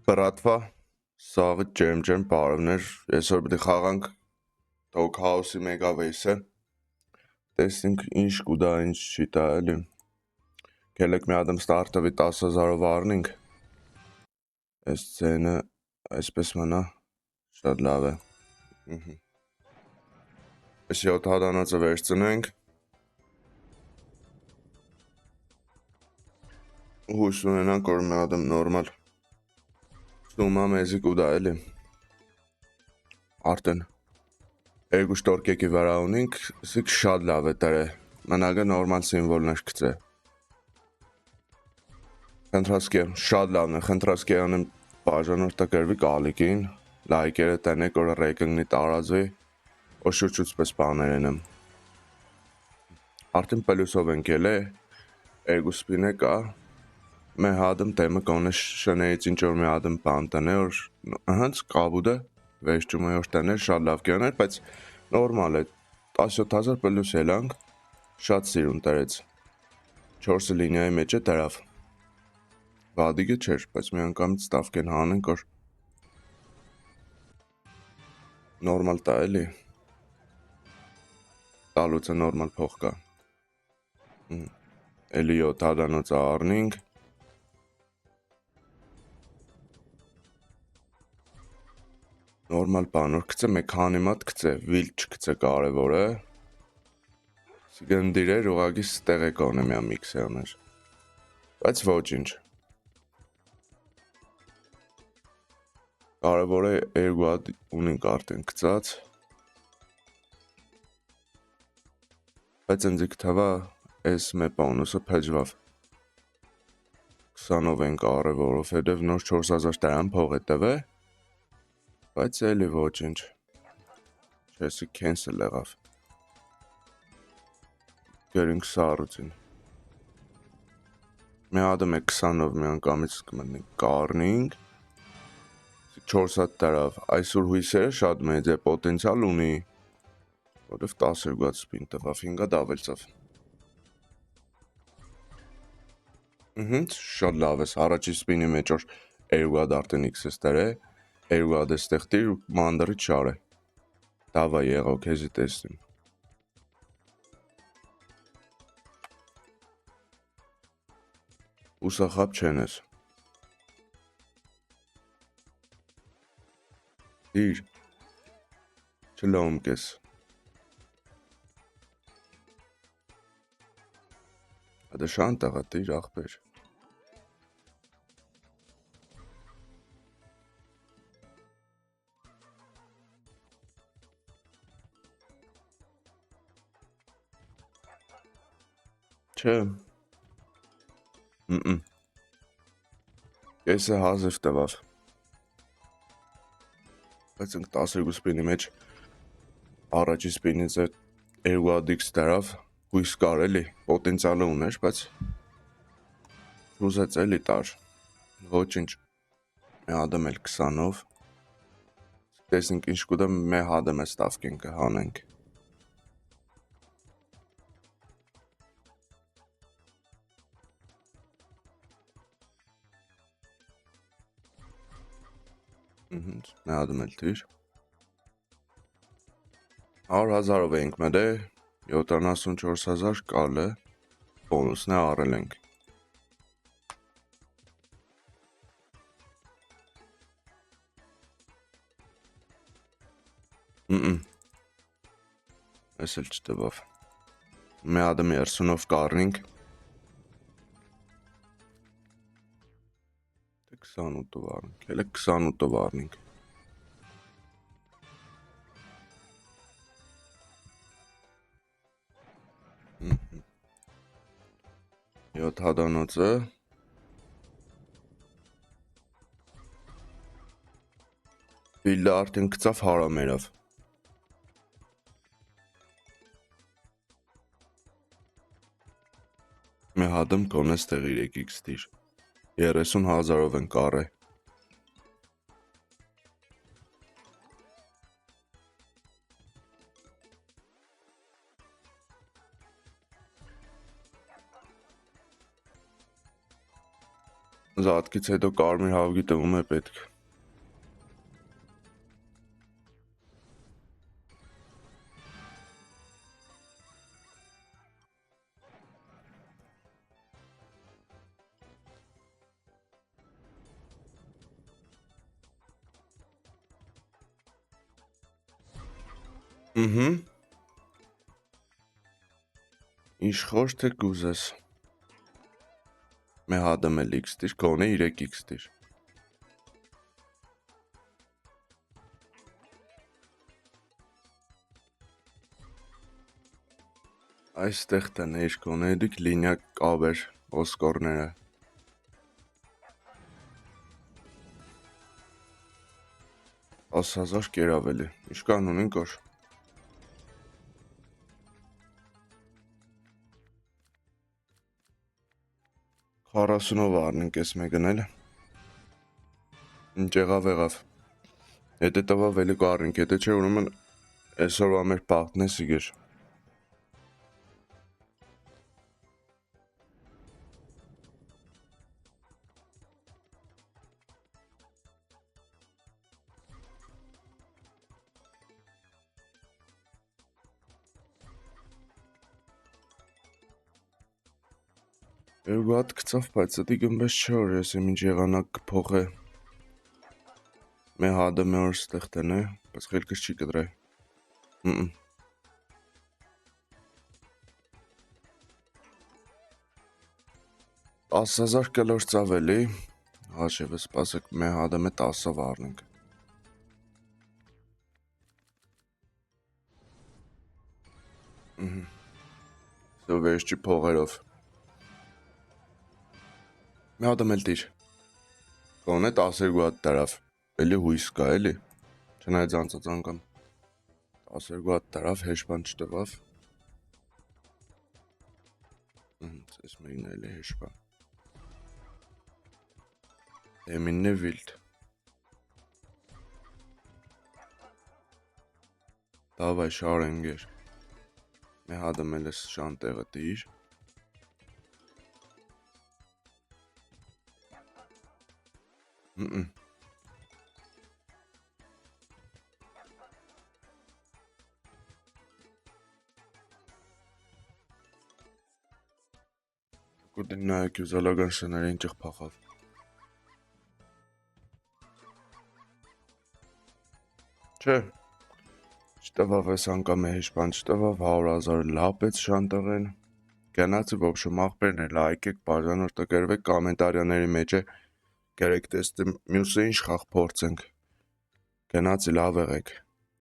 Բրատվա, սաղը ջերմ բարևներ, այսօր պիտի խաղանք Dog House-ի Megabase-ը, տեսնենք ինչ կուտա, ինչ չի տա, էլի, կելեք մի ադմ ստարտավի 10,000-ով առնենք, այս ծենը այսպես մնա, շատ լավ է, այս 7 հադանոցը վերցնենք, հույս ունենանք, որ մի ադմ նորմալ սումա մեզի կուտա, էլի, արդեն երկու շտորկեկի վրա ունենք, սիք շատ լավ է տրե, մնագը նորմալ սիմվոլներ կծե, խնդրասկ եմ, շատ լավն է, խնդրասկ եմ բաժանորդը կրվի կալիկին, լայքերը տնեք, որ ռեյկնգնի տարածվի, որ շուրջուց պես բաներ ենեմ, արդեն պլյուսով ենք էլ է, երկու սպին է կա, Մե հադմ տեմը կոնե շնեից ինչ-որ մի ադմ բան տնե, որ հենց կաբուդ է, վեշջում է որ տնե, շատ լավ կյաներ, բայց նորմալ է, 17,000 պլյուս ելանք, շատ սիրուն տրեց, 4 լինիայի մեջ է տրավ, վադիգը չեր, բայց մի անգամից ստավք են հանենք, որ նորմալ տա էլի, տալուց է նորմալ փող կա, էլի 7 հադանոցը առնինք, Նորմալ բան, որ կծե մեկ հանի մատ կծե, վիլ չկծե կարևոր է, սիգնդիր էր, ուղագի ստեղ է կոնե միա միքսերներ, բայց ոչ ինչ, կարևոր է երկու հատ ունենք արդեն կծած, բայց ընձիք թվա ես մե պանուսը պեջվավ, 20-ով են կարևորով, հետև նոր 4,000 տարան փող է տվե, բայց էլի ոչ ինչ, չեսի կենսել եղավ, գերինք սարուցին, մի ադմ է 20-ով մի անգամից կմտնենք կարնինք, 4 հատ տարավ, այսօր հույսերը շատ մեծ է, պոտենցալ ունի, որև 12 հատ սպին տվավ, 5 հատ ավելցավ, շատ լավ ես, առաջի սպինի մեջ որ 2 հատ արդեն X-ս տրե, 2 հատ է ստեղ տիր ու մանդրի չար է, դավա եղավ կեզի տեսնիմ, ուսախապ չեն ես, դիր, չլոմ կես, Ադը շան տաղա դիր աղբեր, Չէ, կեսը հազև տվավ, բայց ընք 12 սպինի մեջ, առաջի սպինից է 2 հատ X տարավ, հույս կար էլի, պոտենցալը ուներ, բայց ուզեց էլի տար, ոչ ինչ, մի ադմ էլ 20-ով, տեսնենք ինչ կուտը մե հադմ է ստավք ենք հանենք, 100,000-ով ենք մդե, 74,000 կալ է, բոնուսն է առել ենք, ես էլ չտվավ, մի ադմ 30-ով կարնինք, 28-ով առնենք, հելը 28-ով առնենք, 7 հադանոցը, վիլդը արդեն կծավ հարամերավ, մի հադմ կոնես տեղ 3x դիր, 30,000-ով են կար է, Զատկից հետո կարմիր հավգի տվում է պետք։ Իշխոր թե կուզես։ Մեհադմ էլ x տիր, կոնե 3x տիր։ Այստեղ տներ կոնե դիք լինիա կաբեր ոսկորները։ 10,000 կերավ էլի, իշկան ունին կոր։ Քառասունով առնենք ես մեկն էլ։ Ինչ եղավ։ Եթե տվավ էլի կառնենք, եթե չէ ուրեմն այսօրվա մեր պահտն է սիգր։ Երկու հատ գցավ, բայց դա գնվեց չէ որ ես ինչ եղանակ կփոխե։ Մեհադը մեր ստեղ տնե, բայց խելքս չի կդրայ։ 10,000 կլոր ծավելի, հաշևը սպասեք մեհադը մե 10-ով առնենք։ Սո վերջի փողերով։ Մեհադը մել տիր։ Կոնե 12 հատ տարավ, էլի հույս կա էլի, չնայած անցածանկամ 12 հատ տարավ, հեշպան չտվավ։ Ես մերին էլի հեշպան։ Էմինն է վիլդ։ Դավայ շարենգեր։ Մեհադը մել ես շանտեղը տիր։ Կուտին նայեքյուզալական շները ինչեղ պախավ։ Չէ, չտվավ ես անգամ է հեշպան չտվավ, 100,000 լապեց շանտեղեն։ Գնացի ոբշում աղբերն է լայք եք, բարձանոր տկերվեք կամենտարյաների մեջ է, գերեք տեստը մյուսը ինչ խաղ փորձենք։ Գնացի լավ եղեք։